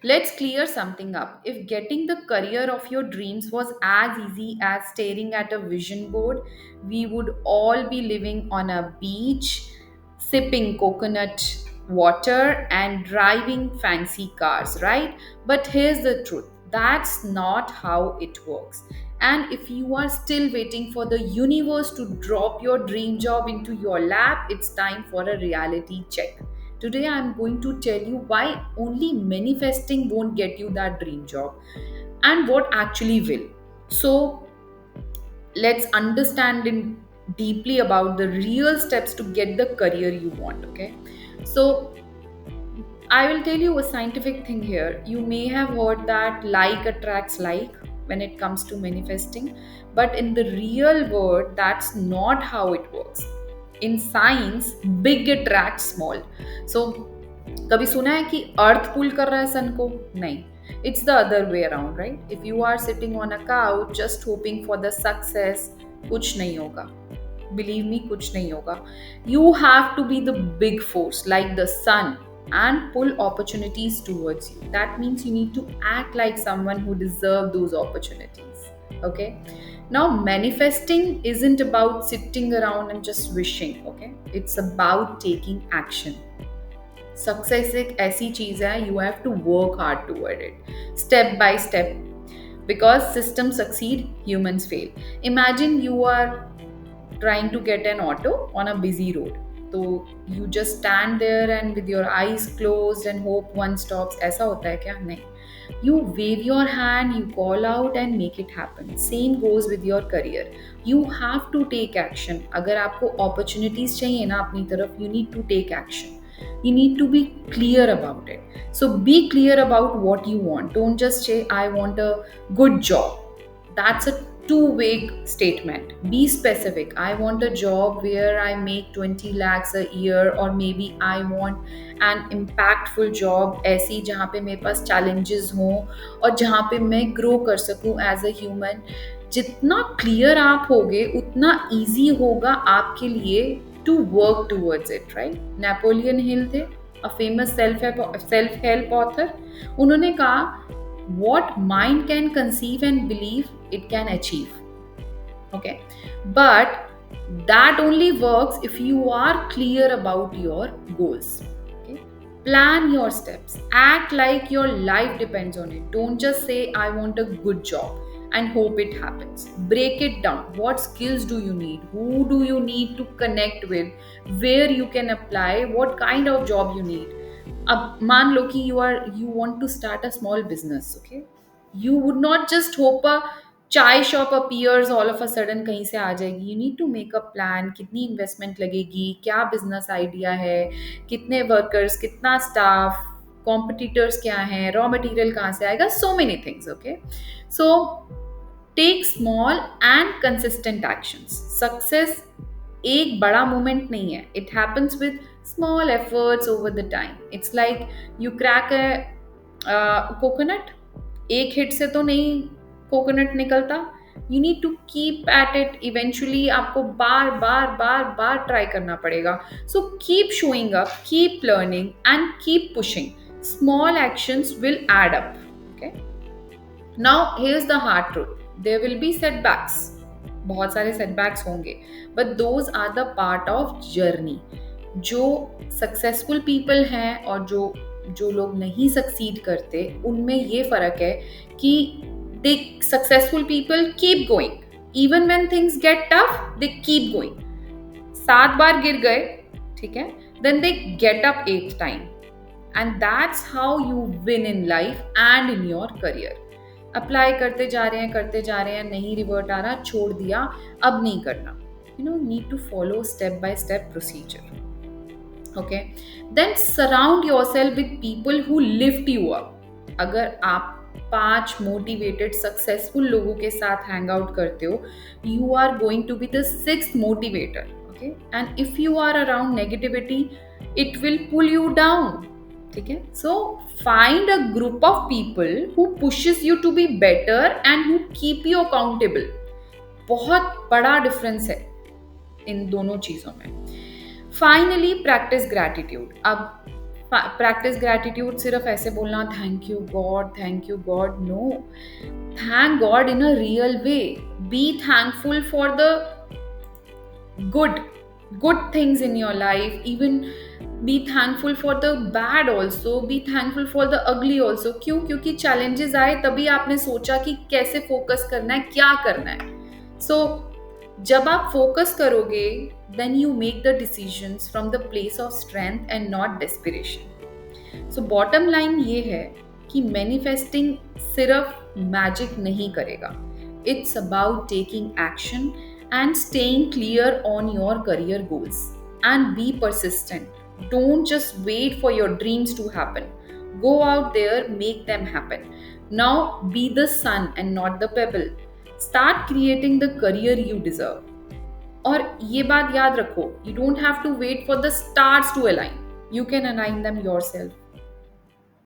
Let's clear something up. If getting the career of your dreams was as easy as staring at a vision board, we would all be living on a beach, sipping coconut water, and driving fancy cars, right? But here's the truth, that's not how it works. And if you are still waiting for the universe to drop your dream job into your lap, it's time for a reality check. Today, I'm going to tell you why only manifesting won't get you that dream job and what actually will. So, let's understand in deeply about the real steps to get the career you want. Okay, so I will tell you a scientific thing here. You may have heard that like attracts like when it comes to manifesting, but in the real world, that's not how it works. In science, big attracts small. So, कभी सुना है कि अर्थ पुल कर रहा है सन को? नहीं. It's the other way around, right? If you are sitting on a couch just hoping for the success, कुछ नहीं होगा. Believe me, kuch nahi hoga. You have to be the big force like the sun and pull opportunities towards you. That means you need to act like someone who deserves those opportunities. Okay? Now, manifesting isn't about sitting around and just wishing. Okay? It's about taking action. Success एक ऐसी चीज है, you have to work hard toward it step by step, because system succeed, humans fail. Imagine you are trying to get an auto on a busy road. So you just stand there and with your eyes closed and hope one stops. ऐसा होता है क्या? नहीं. You wave your hand, you call out and make it happen. Same goes with your career. You have to take action. अगर आपको opportunities चाहिए ना अपनी तरफ, you need to take action. You need to be clear about it. So be clear about what you want. Don't just say, I want a good job. That's a too vague statement. Be specific. I want a job where I make 20 lakhs a year, or maybe I want an impactful job ऐसी जहाँ पे मेरे पास challenges हों और जहाँ पे मैं grow कर सकूँ as a human. जितना clear आप होगे उतना easy होगा आपके लिए to work towards it, right? Napoleon Hill थे, a famous self-help author. उन्होंने कहा, what mind can conceive and believe it can achieve. Okay, but that only works if you are clear about your goals. Okay, plan your steps, act like your life depends on it. Don't just say I want a good job and hope it happens. Break it down. What skills do you need? Who do you need to connect with? Where you can apply? What kind of job you need? अब मान लो कि you want to start a small business. Okay, you would not just hope a chai shop appears all of a sudden कहीं से आ जाएगी. You need to make a plan. कितनी investment लगेगी, क्या बिजनेस आइडिया है, कितने वर्कर्स, कितना स्टाफ, कॉम्पिटिटर्स क्या हैं, रॉ मटेरियल कहाँ से आएगा, so many things. Okay, so take small and consistent actions. Success एक बड़ा मोमेंट नहीं है. It happens with small efforts over the time. It's like you crack a coconut. एक हिट से तो नहीं कोकोनट निकलता. You need to keep at it. Eventually आपको बार बार बार बार ट्राई करना पड़ेगा. So keep showing up, keep learning and keep pushing. Small actions will add up. Okay, now here is the hard truth. There will be setbacks. बहुत सारे setbacks होंगे, but those are the part of journey. जो successful people हैं और जो लोग नहीं succeed करते, उनमें ये फर्क है कि the successful people keep going even when things get tough. They keep going. 7 बार गिर गए, ठीक है, then they get up 8th time, and that's how you win in life and in your career. Apply करते जा रहे हैं, नहीं revert आ रहा, छोड़ दिया, अब नहीं करना. Need to follow step by step procedure. Okay, then surround yourself with people who lift you up. अगर आप 5 मोटिवेटेड सक्सेसफुल लोगों के साथ हैंग आउट करते हो, you are going to be the 6th motivator. Okay, and if you are around negativity, it will pull you down. ठीक है, so find a group of people who pushes you to be better and who keep you accountable. बहुत बड़ा difference है इन दोनों चीजों में. Finally, practice gratitude. अब प्रैक्टिस ग्रैटिट्यूड सिर्फ ऐसे बोलना thank you God, no, thank God in a real way. Be thankful for the good good things in your life. Even be thankful for the bad also. Be thankful for the ugly also. क्यों? क्योंकि challenges आए तभी आपने सोचा कि कैसे focus करना है, क्या करना है. So जब आप फोकस करोगे, then you make the decisions from the place of strength and not desperation. So bottom line ये है कि मैनिफेस्टिंग सिर्फ मैजिक नहीं करेगा. It's about taking action and staying clear on your career goals and be persistent. Don't just wait for your dreams to happen. Go out there, make them happen. Now be the sun and not the pebble. Start creating the career you deserve. और ये बात याद रखो, you don't have to wait for the stars to align. You can align them yourself.